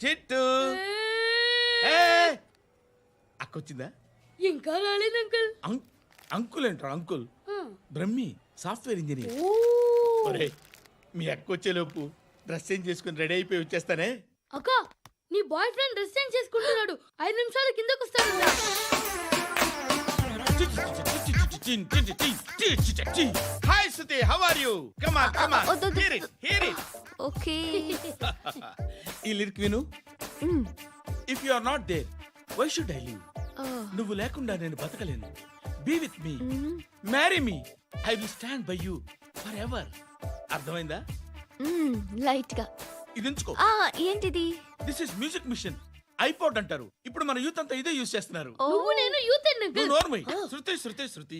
చిట్టు అక్కొచ్చిందా? ఇంకా రాలేదు అంకుల్. అంకుల్ ఏంట్రా అంకుల్? Brahmi software engineer. ఒరే మీ అక్కొచ్చేలోపు డ్రెస్ చేంజ్ చేసుకుని రెడీ అయిపోయి వచ్చేస్తానే. అక్క నీ బాయ్ ఫ్రెండ్ డ్రెస్ చేంజ్ చేసుకుంటున్నాడు, 5 నిమిషాలు కిందకు వస్తాడు. Hi Shruti, how are you? Come on come on, hear it hear it. Okay. ఈ లిరిక్ విను. If you are not there why should I live? నువ్వు లేకుండా నేను బతకలేను. Be with me, marry me, I will stand by you forever ఎవర్. అర్థమైందా? Light గా. ఇది ఉంచుకో. ఏంటిది? This is music machine. IPod అంటారు. ఇప్పుడు మన యూత్ అంతా ఇదే యూస్ చేస్తున్నారు. నువ్వు నేను యూత్ శృతి శృతి శృతి.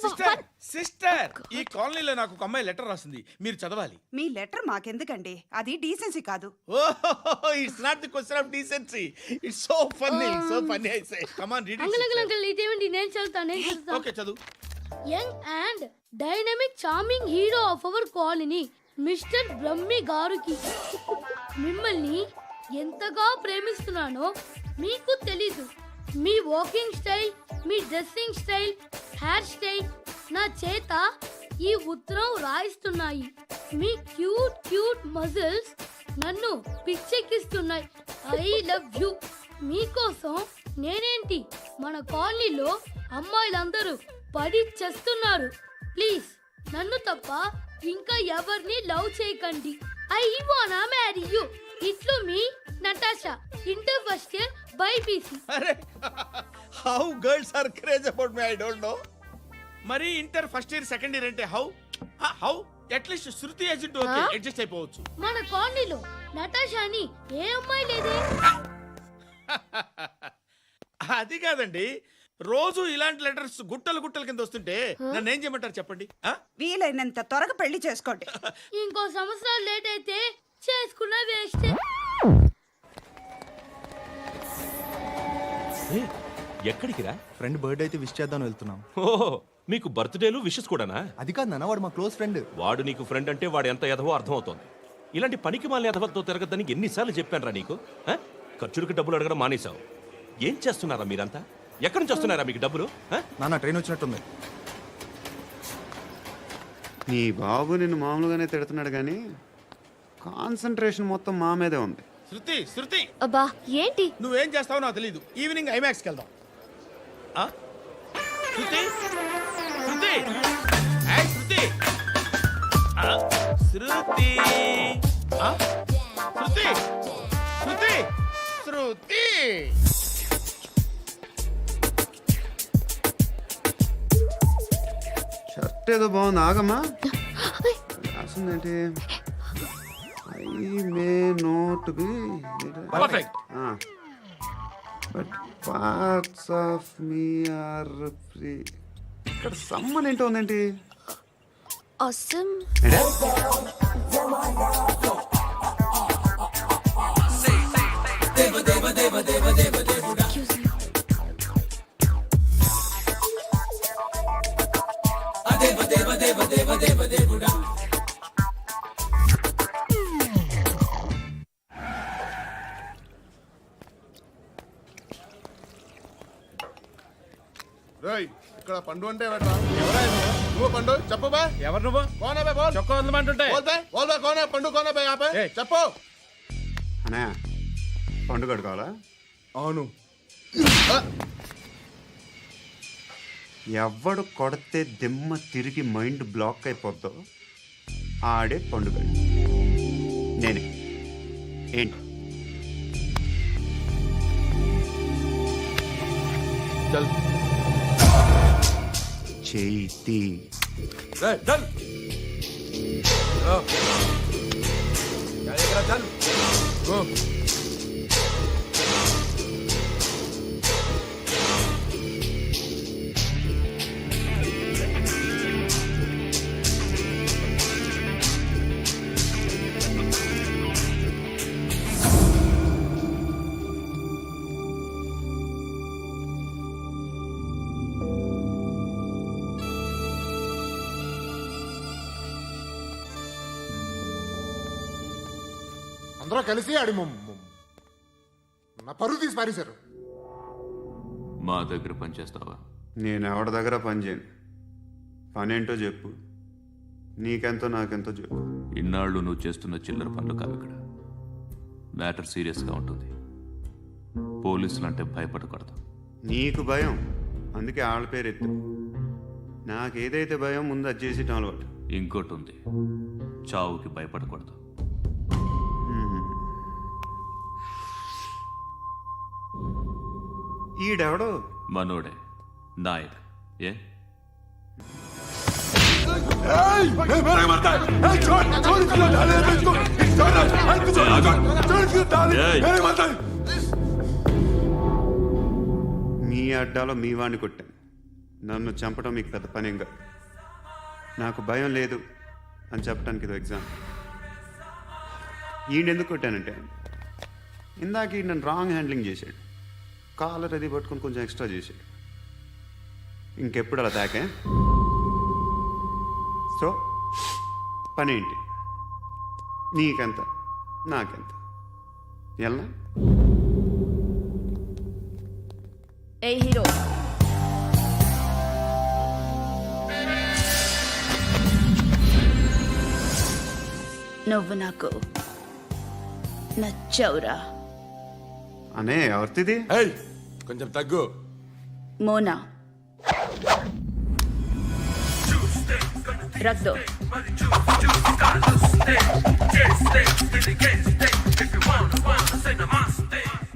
సిస్టర్, సిస్టర్, ఈ కాలనీలో నాకు ఒక అమ్మాయి లెటర్ రాసింది, మీరు చదవాలి. మీ లెటర్ మాకెందుకండి, అది డీసెన్సీ కాదు. It's not the question of decency, it's so funny, so funny. I say come on read it. Uncle ఇదేంటి? నేను చదువుతాను. ఓకే చదువు. Young and dynamic charming hero of our colony mister Brahmi గారికి మిమ్మల్ని ఎంతగా ప్రేమిస్తున్నానో మీకు తెలీదు. మీ వాకింగ్ స్టైల్, మీ డ్రెస్సింగ్ స్టైల్, హెయిర్ స్టైల్ నా చేత ఈ ఉత్తరం రాయిస్తున్నాయి. మీ క్యూట్ క్యూట్ మజిల్స్ నన్ను పిచ్చెక్కిస్తున్నాయి. I love you. మీకోసం నేనేంటి, మన కాలనీలో అమ్మాయిలందరూ పడి చేస్తున్నారు. ప్లీజ్ నన్ను తప్ప ఇంకా ఎవరిని లవ్ చేయకండి. ఐ వానా మ్యారీ యూ. ఇట్లు మీ Natasha, inter first year BiPC. అరే how girls are craze about me, I don't know. మరి inter first year second year అంటే how how at least Shruti agent okay adjust అయిపోవచ్చు. మన కాలనీలో నటాషాని ఏ అమ్మాయి లేదే. అది కాదండి, రోజు ఇలాంటి లెటర్స్ గుట్టలు గుట్టల కింద వస్తుంటే నన్ను ఏం చేయమంటారు చెప్పండి? వీలైనంత త్వరగా పెళ్లి చేసుకోండి. ఇంకో సంవత్సరాలు లేట్ అయితే చేసుకున్న వేస్ట్. ఎక్కడికి రా? ఫ్రెండ్ బర్త్డే అయితే విష్ చేద్దాం వెళ్తున్నాం. ఓహో, మీకు బర్త్డేలు విషెస్ కూడానా? అది కాదు నాన్న, వాడు మా క్లోజ్ ఫ్రెండ్. వాడు నీకు ఫ్రెండ్ అంటే వాడు ఎంత ఎదవో అర్థమవుతోంది. ఇలాంటి పనికి మాలిన ఎదవతో తిరగద్దని ఎన్నిసార్లు చెప్పానురా నీకు? ఖర్చులకు డబ్బులు అడగడం మానేశావు. ఏం చేస్తున్నారా మీరంతా? ఎక్కడి నుంచి వస్తున్నారా మీకు డబ్బులు? నాన్న ట్రైన్ వచ్చినట్టుంది. నీ బాబు నిన్ను మామూలుగానే తిడుతున్నాడు కానీ కాన్సన్ట్రేషన్ మొత్తం మా మీదే ఉంది. శృతి శృతి, అబ్బా ఏంటి? నువ్వేం చేస్తావో నాకు తెలీదు. ఈవినింగ్ ఐమాక్స్కి వెళ్దాం. శృతి శృతి శృతి శృతి శృతి శృతి శృతి. షర్ట్ ఏదో బాగుంది, ఆగమ్మా. రాసిందేంటి? I may not be perfect. But parts of me are free. ఇక్కడ సమ్మన్ ఏంటో ఉందేంటి? awesome. ఇక్కడ పండు అంటే నువ్వు పండు చెప్పు బా. ఎవరు నువ్వు? కోనా బే బోల్. చొక్కా వదలమంటుంటే బోల్ బే కోనా పండు కోనా బే ఆపే చెప్పు. అనే పండు కడుకోవాలా? అవును. ఎవడు కొడితే దిమ్మ తిరిగి మైండ్ బ్లాక్ అయిపోద్దో ఆడే పండుగ. నేనే. ఏంటి? చేతి అందరూ కలిసి ఆడి నా పరువు తీసి పారేశారు. మా దగ్గర పనిచేస్తావా? నేను ఎవరి దగ్గర పని చేయను. పనేంటో చెప్పు, నీకెంతో నాకెంతో చెప్పు. ఇన్నాళ్ళు నువ్వు చేస్తున్న చిల్లర పనులు కావు ఇక్కడ. మ్యాటర్ సీరియస్గా ఉంటుంది. పోలీసులు అంటే భయపడకూడదు. నీకు భయం, అందుకే ఆళ్ళ పేరు ఎత్తు. నాకేదైతే భయం ముందు అది చేసేటం అలవాటు. ఇంకోటి ఉంది, చావుకి భయపడకూడదు. ఈడెవడో మనోడే నాయక్. ఏ మీ అడ్డాలో మీ వాడిని కొట్టాను. నన్ను చంపడం మీకు పెద్ద పనేం కాదు. నాకు భయం లేదు అని చెప్పడానికి ఇది ఎగ్జామ్. ఈయనెందుకు కొట్టానంటే ఇందాక ఈయన నన్ను రాంగ్ హ్యాండ్లింగ్ చేశాడు. కాలర్ అది పట్టుకొని కొంచెం ఎక్స్ట్రా చేశాడు. ఇంకెప్పుడు అలా తాకే. సో పనేంటి? నీకెంత నాకెంత ఎలా? ఏ హీరో, నువ్వు నాకు నచ్చవురా. అనే ఎవరిది? కొంచెం తగ్గు. మోనా రక్ దో.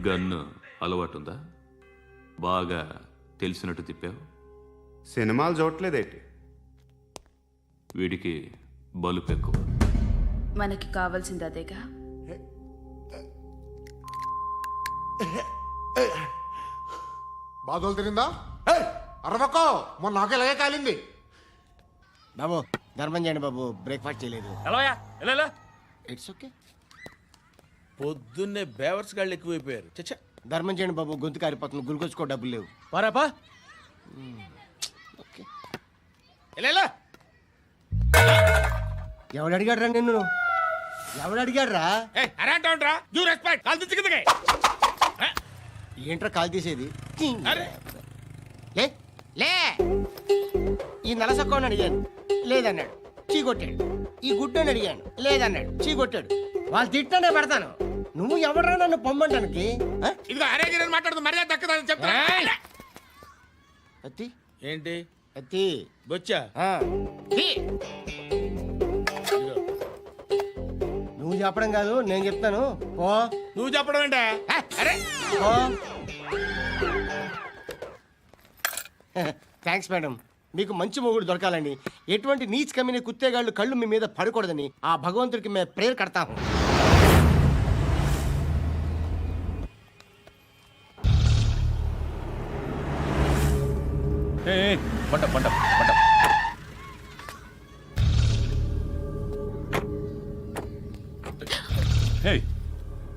గన్ను అలవాటుందా? బాగా తెలిసినట్టు తిప్పావు. సినిమాలు చూడట్లేదేంటి? వీడికి బలుపు ఎక్కువ. మనకి కావాల్సింది అదేగా. బాధలు తిరిందా? అరవకో, మొన్న నాకు ఇలాగే కాలింది. బాబు ధర్మం చేయండి బాబు, బ్రేక్ఫాస్ట్ చేయలేదు. It's okay. పొద్దున్నే బేవర్స్ గాళ్ళు ఎక్కువైపోయారు. చచ్చా, ధర్మం చేయండి బాబు, గొంతు కారిపోతుంది, గురికొచ్చుకో డబ్బులు లేవు. పారాపా. ఓకే. ఎవడు అడిగాడు రా నిన్ను? ఎవడు అడిగాడు రా? ఏంట్రా కాల్ తీసేది? లే లే. ఈ నలసక్కని అడిగాను, లేదన్నాడు, చీ కొట్టాడు. ఈ గుడ్డని అడిగాను, లేదన్నాడు, చీ కొట్టాడు. వాళ్ళు తిట్టానే పడతాను. నువ్వు ఎవడరా నన్ను పొమ్మంటానికి? అత్తి ఏంటి? అత్తి బొచ్చా? నువ్వు చెప్పడం కాదు, నేను చెప్తాను. ఓ నువ్వు చెప్పడం ఏంటే? Thanks madam. మీకు మంచి మొగుడు దొరకాలని, ఎటువంటి నీచ్ కమ్మిన కుత్తేగాళ్ళు కళ్ళు మీ మీద పడకూడదని ఆ భగవంతుడికి మేము ప్రేయర్ కడతాము.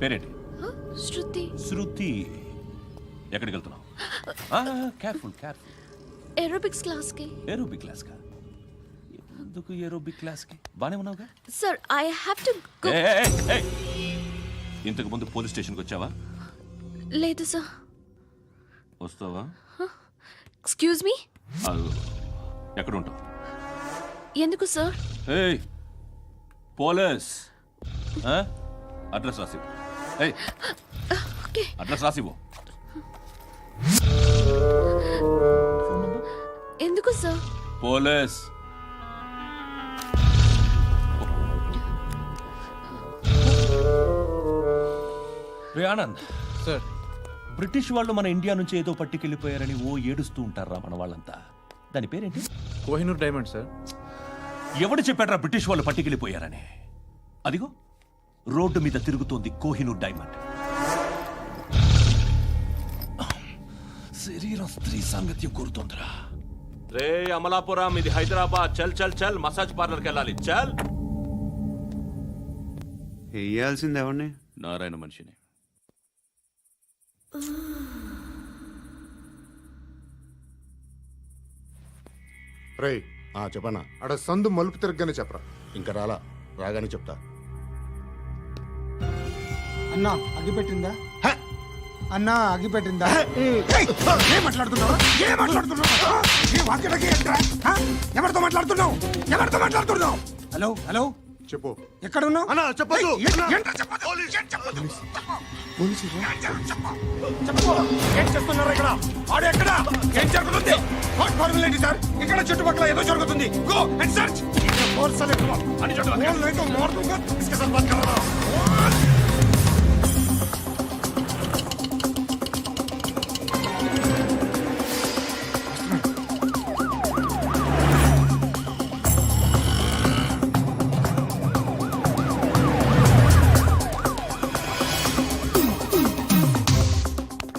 పేరేంటి? శృతి. శృతి. ఎక్కడికి వెళ్తున్నావు? Careful careful. ఏరోబిక్స్ క్లాస్ కి. ఏరోబిక్ క్లాస్ కా? ఎందుకు ఏరోబిక్ క్లాస్ కి? బానే ఉన్నావుగా? Sir I have to go. ఇంతకు ముందు పోలీస్ స్టేషన్కి వచ్చావా? లేదు సార్. వస్తావా? Excuse me. ఎక్కడ ఉంటావు? ఎందుకు సార్? పోలీస్ అడ్రస్ రాసివ్వు. ఓకే. అడ్రస్ రాసివ్వు. ఎందుకు సార్? పోలీస్. రే ఆనంద్ సార్, బ్రిటిష్ వాళ్ళు మన ఇండియా నుంచి ఏదో పట్టుకెళ్ళిపోయారని ఓ ఏడుస్తూ ఉంటారా మన వాళ్ళంతా. దాని పేరేంటి? Kohinoor diamond sir. ఎవడు చెప్పాడ్రా బ్రిటిష్ వాళ్ళు పట్టుకెళ్ళిపోయారని? అదిగో రోడ్డు మీద తిరుగుతోంది కోహినూర్ డైమండ్. శరీరం స్త్రీ సాంగత్యం కోరుతోందిరా. రే అమలాపురం, ఇది హైదరాబాద్. చల్ చల్ చల్, మసాజ్ పార్లర్కి వెళ్ళాలి. చల్. వేయాల్సింది ఎవరిని? నారాయణ మనిషిని. రే చెప్పనా, అడ సందు మలుపు తిరగగానే చెప్పరా. ఇంకా రాలా, రాగానే చెప్తా. అన్నా అగ్గి పెట్టిందా అన్నా అగ్గి పెట్టిందా ఏం మాట్లాడుతున్నావు ఏం మాట్లాడుతున్నావు ఈ వాక్యలకి ఏంట్రా? ఎవరితో మాట్లాడుతున్నావు ఎవరితో మాట్లాడుతున్నావు హలో హలో చెప్పు. ఎక్కడ ఉన్నావు అన్నా చెప్పదు. ఏం చేస్తున్నారు ఇక్కడ వాడు ఎక్కడ ఏం జరుగుతుంది వాట్ ఫార్ములేంటి సార్ ఇక్కడ చుట్టుపక్కల ఏదో జరుగుతుంది గో అండ్ సర్చ్ అని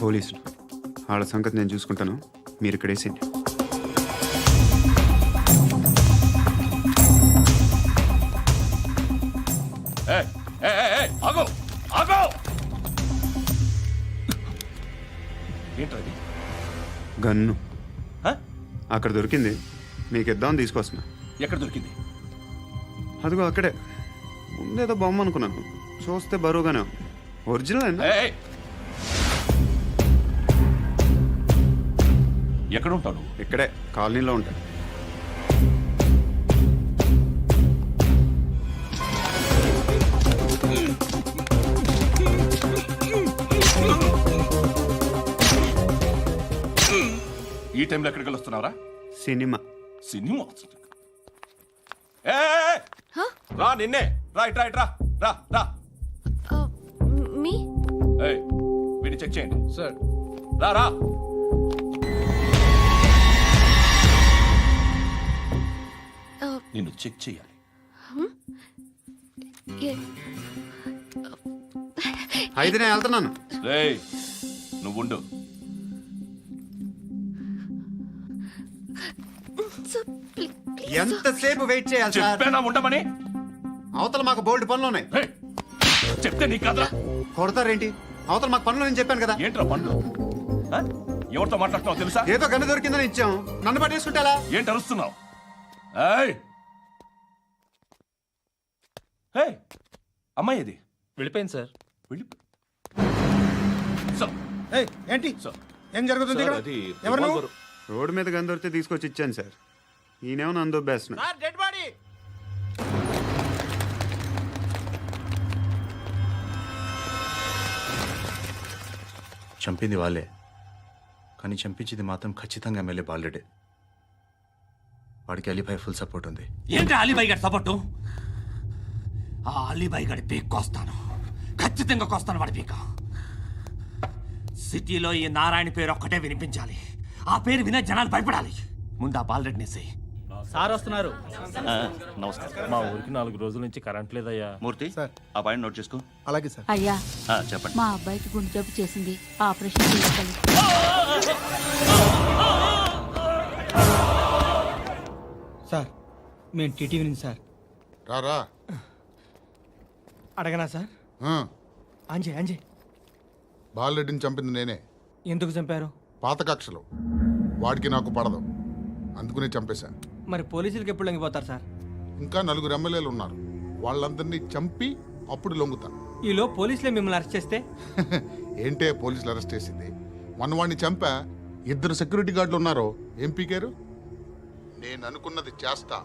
పోలీసులు వాళ్ళ సంగతి నేను చూసుకుంటాను, మీరు ఇక్కడ వేసేయండి. ఆగో ఆగో ఏంటది? గన్ను హ? అక్కడ దొరికింది, మీకు ఇద్దామని తీసుకొస్తున్నా. ఎక్కడ దొరికింది? అదిగో అక్కడే. ముందేదో బొమ్మ అనుకున్నాను, చూస్తే బరువుగానే ఉంది. ఒరిజినల్ అండి. ఏయ్! ఎక్కడ ఉంటావు నువ్వు? ఇక్కడే కాలనీలో ఉంటాడు. ఈ టైంలో ఎక్కడికి వస్తున్నావురా? సినిమా. సినిమా ఏయ్! రా నిన్నే రా ఇట్రా ఇట్రా రా రా. మీ ఏయ్, వీడిని చెక్ చేయండి సార్. రా రా. నిన్ను చెక్ చేయాలి. అయితే నేను వెళ్తున్నాను. రేయ్, నువ్వుండు. ఎంతసేపు వెయిట్ చేయాలి సార్? చెప్పేనా ఉండమని? అవతల మాకు బోల్డ్ పనులు ఉన్నాయి. రేయ్, చెప్తే నీకు కదరా? కొడతారేంటి? అవతల మాకు పనులు నేను చెప్పాను కదా. ఏంట్రా పండ్లు? ఆ? ఎవరితో మాట్లాడుతున్నావు తెలుసా? ఏదో గన్ను దొరికిందని ఇచ్చాం, నన్ను పట్టేసుకుంటా. ఏంటి అరుస్తున్నావు? ఏయ్! ఏయ్! అమ్మాయి ఇది వెళ్ళిపోయింది సార్. వెళ్ళి సార్, ఏంటి సార్. ఏం జరుగుతుంది ఇక్కడ అది ఎవరు నువ్వు? రివాల్వర్. రోడ్డు మీద గన్ను దొరికితే తీసుకొచ్చి ఇచ్చాను సార్. ఈయనేమో నన్ను దొబ్బేస్తున్నా. డెడ్ బాడీ చంపింది వాళ్ళే, కానీ చంపించింది మాత్రం ఖచ్చితంగా ఎమ్మెల్యే బాలుడే. వాడికి అలీభాయ్ ఫుల్ సపోర్ట్ ఉంది. ఏంటి అలీబాయి గారి సపోర్టు? ఆ అలీబాయి గారి పీక్ కోస్తాను, ఖచ్చితంగా కోస్తాను వాడి పీక. సిటీలో ఈ నారాయణ పేరు ఒక్కటే వినిపించాలి. ఆ పేరు వినే జనాలు భయపడాలి. ముందు ఆ బాలరెడ్డిని సార్ వస్తున్నారు. నమస్కారం. మా ఊరికి 4 రోజుల నుంచి కరెంట్ లేదయ్యా. మూర్తి సార్. ఆ పాయింట్ నోట్ చేసుకో. అలాగే సార్. అయ్యా చెప్పండి. మా అబ్బాయికి గుండె జబ్బు చేసింది, ఆపరేషన్ చేయాలి. సార్ మేము టీటీవీ నుంచి సార్. రారా. అడగనా సార్? అంజే అంజే బాలరెడ్డిని చంపింది నేనే. ఎందుకు చంపారు? పాత కక్షలు వాడికి నాకు పడదు, అందుకునే చంపేశా. మరి పోలీసులకు ఎప్పుడు లొంగిపోతారు సార్? ఇంకా 4 ఎమ్మెల్యేలు ఉన్నారు, వాళ్ళందరినీ చంపి అప్పుడు లొంగుతా. ఈలో పోలీసులే మిమ్మల్ని అరెస్ట్ చేస్తే? ఏంటే పోలీసులు అరెస్ట్ చేసింది? మొన్న వాడిని చంపా, 2 సెక్యూరిటీ గార్డులు ఉన్నారు, ఏం పీకారు? నేను అనుకున్నది చేస్తా,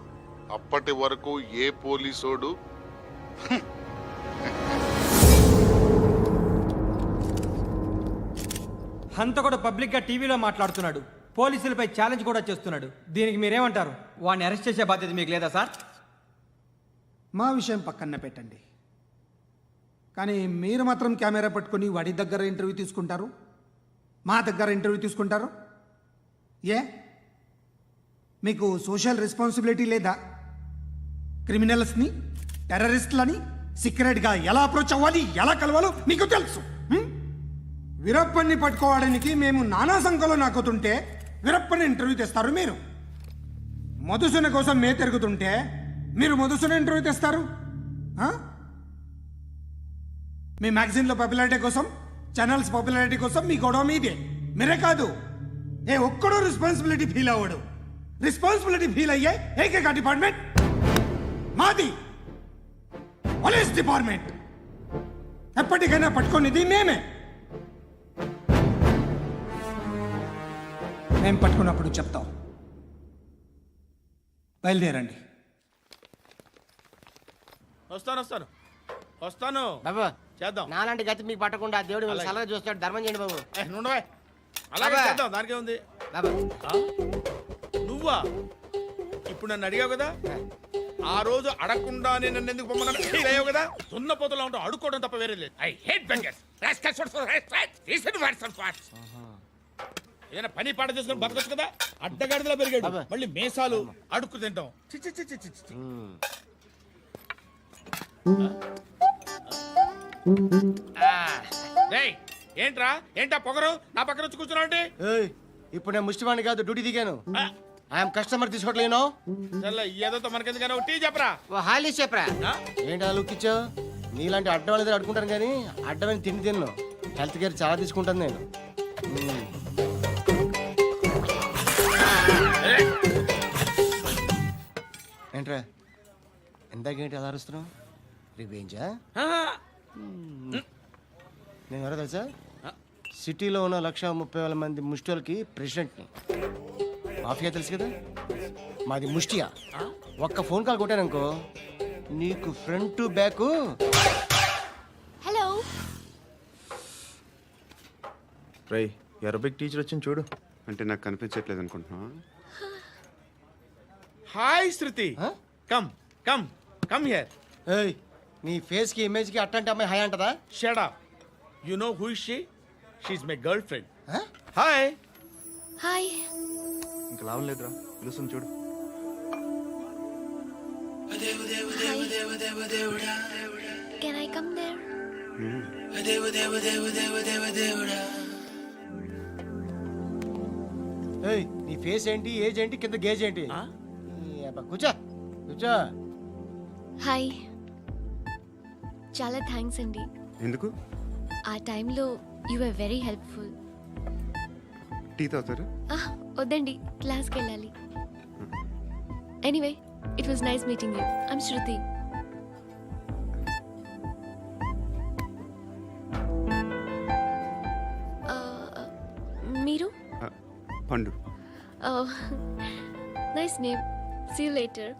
అప్పటి వరకు ఏ పోలీసోడు హంతకుడు పబ్లిక్ గా టీవీలో మాట్లాడుతున్నాడు, పోలీసులపై ఛాలెంజ్ కూడా చేస్తున్నాడు. దీనికి మీరేమంటారు? వాడిని అరెస్ట్ చేసే బాధ్యత మీకు లేదా సార్? మా విషయం పక్కన పెట్టండి, కానీ మీరు మాత్రం కెమెరా పట్టుకొని వాడి దగ్గర ఇంటర్వ్యూ తీసుకుంటారు, మా దగ్గర ఇంటర్వ్యూ తీసుకుంటారు. ఏ మీకు సోషల్ రెస్పాన్సిబిలిటీ లేదా? క్రిమినల్స్ని, టెర్రరిస్టులని సీక్రెట్గా ఎలా అప్రోచ్ అవ్వాలి, ఎలా కలవాలో మీకు తెలుసు. వీరప్పన్ని పట్టుకోవడానికి మేము నానా సంఖ్యలో నాకుతుంటే వీరప్పని ఇంటర్వ్యూ తెస్తారు మీరు. మధుసూన కోసం మే తిరుగుతుంటే మీరు మధుసూన ఇంటర్వ్యూ తెస్తారు. మీ మ్యాగజైన్లో పాపులారిటీ కోసం, ఛానల్స్ పాపులారిటీ కోసం మీ గొడవ మీదే. మీరే కాదు, ఏ ఒక్కడో రెస్పాన్సిబిలిటీ ఫీల్ అవ్వడు. రెస్పాన్సిబిలిటీ ఫీల్ అయ్యే ఏకైక డిపార్ట్మెంట్ మాది, పోలీస్ డిపార్ట్మెంట్. ఎప్పటికైనా పట్టుకునేది మేమే. మేము పట్టుకున్నప్పుడు చెప్తాం. బయలుదేరండి. వస్తాను బాబు చేద్దాం. నాలాంటి గతి మీకు పట్టకుండా దేవుడు మిమ్మల్ని సలహా చూస్తాడు. ధర్మం చేయండి బాబు. నుండవే అలాగే బాబా. చేద్దాం, దానికే ఉంది. బాబు నువ్వా ఇప్పుడు నన్ను అడిగావు కదా, ఆ రోజు అడగకుండా నేను నన్ను ఎందుకు పొమ్మన్నా ఫీల్ అయ్యావు కదా. సున్న పోతలో ఉంటావు, అడుక్కోవడం తప్ప వేరే లేదు. I hate bangers. ఏదైనా పని పాట చేసుకుని బతకొచ్చు కదా. అడ్డగాడిదలా పెరిగాడు, మళ్ళీ మేసాలు అడుక్కు తింటాం. చి చి చి చి చి చి. రేయ్, ఏంటా పొగరు నా పక్కన వచ్చి కూర్చున్నావు అంటే? ఇప్పుడు నేను ముష్టివాణి కాదు, డ్యూటీ దిగాను. ఐఎమ్ కస్టమర్ తీసుకోవట్లేను. ఏదో మనకెందుకైనా టీ చెప్పరా. హాలీ చెప్పరా. ఏంటి లుక్ ఇచ్చావు? నీలాంటి అడ్డం వాళ్ళ దగ్గర అడుకుంటాను కానీ అడ్డమైన తిండి తిన్ను. హెల్త్ కేర్ చాలా తీసుకుంటాను నేను. ఏంట్రా ఇందాకేంటి అలా అరుస్తున్నావు? రివేంజా? నేను ఎవరో తెలుసా? సిటీలో ఉన్న 130,000 మంది ముష్టిలకి ప్రెసిడెంట్ని. మాఫియా తెలుసు కదా, మాది ముష్టియా. ఒక్క ఫోన్ కాల్ కొట్టాననుకో నీకు ఫ్రంట్ టు బ్యాక్. హలో. రై అరబిక్ టీచర్ వచ్చింది చూడు. అంటే నాకు కనిపించట్లేదు అనుకుంటున్నా. Hi Shruti, come come come here. ఏయ్, నీ ఫేస్ కి ఇమేజ్ కి అట్టంటే అమ్మాయి హాయ్ అంటదా? Shut up. You know who is she? She is my girlfriend. Hi. Hi. ఇంకా లాభం లేదురా, పిలుస్తుంది చూడు. Can I come there? ఏయ్, నీ ఫేస్ ఏంటి, ఏజ్ ఏంటి, కింద గేజ్ ఏంటి? కూర్చో కూర్చో. హాయ్. చాలా థ్యాంక్స్ అండి. ఎందుకు? ఆ టైంలో you are very helpful. Tea తాగుతారా? వద్దండి, క్లాస్కి వెళ్ళాలి. Anyway, it was nice meeting you. I'm Shruti. మీరు? Pandu. Nice name. See you later.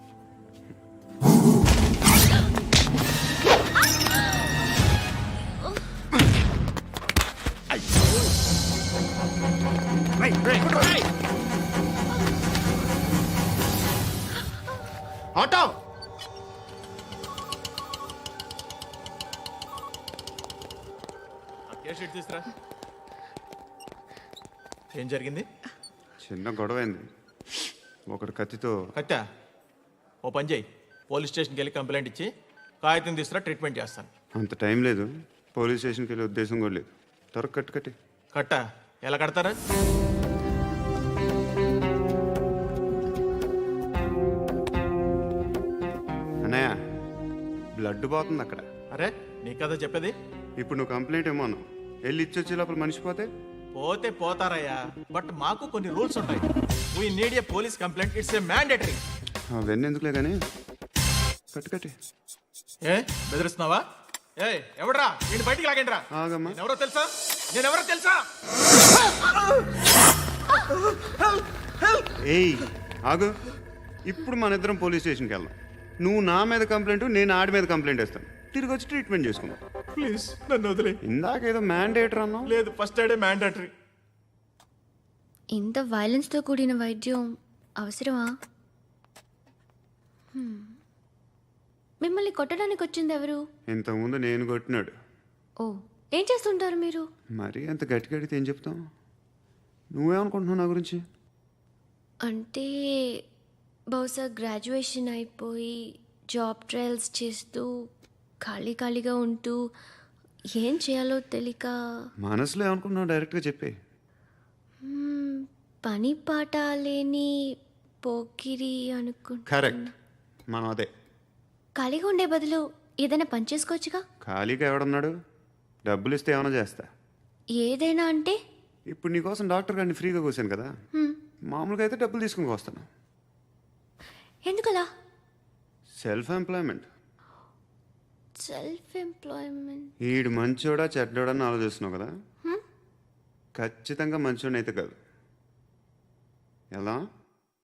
Auto. తీసురా. ఏం జరిగింది? చిన్న గొడవ అయింది. ఒకడు కత్తితో. కట్టా ఓ పని చేయి, పోలీస్ స్టేషన్కి వెళ్ళి కంప్లైంట్ ఇచ్చి కాగితం తీసుకురా, ట్రీట్మెంట్ చేస్తాను. అంత టైం లేదు, పోలీస్ స్టేషన్కి వెళ్ళే ఉద్దేశం కూడా లేదు. త్వరగా కట్టి. కట్టా ఎలా కడతారా? అన్నయ్య, బ్లడ్ పోతుంది అక్కడ. అరే నీ కదా చెప్పేది. ఇప్పుడు నువ్వు కంప్లైంట్ ఏమో అన్నావు. వెళ్ళి ఇచ్చొచ్చే లోపల మనిషి పోతే పోతే పోతారయ్యా, బట్ మాకు కొన్ని రూల్స్ ఉంటాయి. We need a police complaint, it's a mandatory. అవన్నీ ఎందుకులే కానీ కట్టి. ఏ బెదిరిస్తున్నావా? ఏ ఎవడ్రా నేను బయటికి లాగండిరా. ఆగమ్మా. నేనెవరో తెలుసా? ఏయ్ ఆగు. ఇప్పుడు మన ఇద్దరం పోలీస్ స్టేషన్కి వెళ్దాం. నువ్వు నా మీద కంప్లైంట్, నేను ఆడి మీద కంప్లైంట్ వేస్తాను. తిరిగి వచ్చి ట్రీట్మెంట్ చేసుకుందాం. ప్లీజ్ నన్ను వదిలే. ఇందాకేదో మ్యాండేటర్ అన్నావు. లేదు, ఫస్ట్ ఎయిడే మ్యాండేటరీ. ఇంత వైలెన్స్తో కూడిన వైద్యం అవసరమా? మిమ్మల్ని కొట్టడానికి వచ్చింది ఎవరు? ఇంతకుముందు నేను కొట్టినాడు. ఓ, ఏం చేస్తుంటారు మీరు? మరి అంత గట్టి అడిగితే ఏం చెప్తావు? నువ్వేమనుకుంటున్నావు నా గురించి? అంటే బహుశా గ్రాడ్యుయేషన్ అయిపోయి జాబ్ ట్రయల్స్ చేస్తూ ఖాళీగా ఉంటూ ఏం చేయాలో తెలియక. మనసులో ఏమనుకుంటున్నావు డైరెక్ట్గా చెప్పే. పని పాట లేని పోకిరి అనుకుంటా. కరెక్ట్, మనం అదే. ఖాళీగా ఉండే బదులు ఏదైనా పని చేసుకోవచ్చుగా. ఖాళీగా ఎవడున్నాడు? డబ్బులు ఇస్తే ఏమైనా చేస్తా. ఏదైనా అంటే? ఇప్పుడు నీకోసం డాక్టర్ గారిని ఫ్రీగా కూర్చాను కదా, మామూలుగా అయితే డబ్బులు తీసుకుని వస్తాను. ఎందుకలా? Self employment. Self employment. ఈడు మంచోడా చెడ్డోడా అని ఆలోచిస్తున్నావు కదా ఖచ్చితంగా మంచోడని అయితే కాదు ఎలా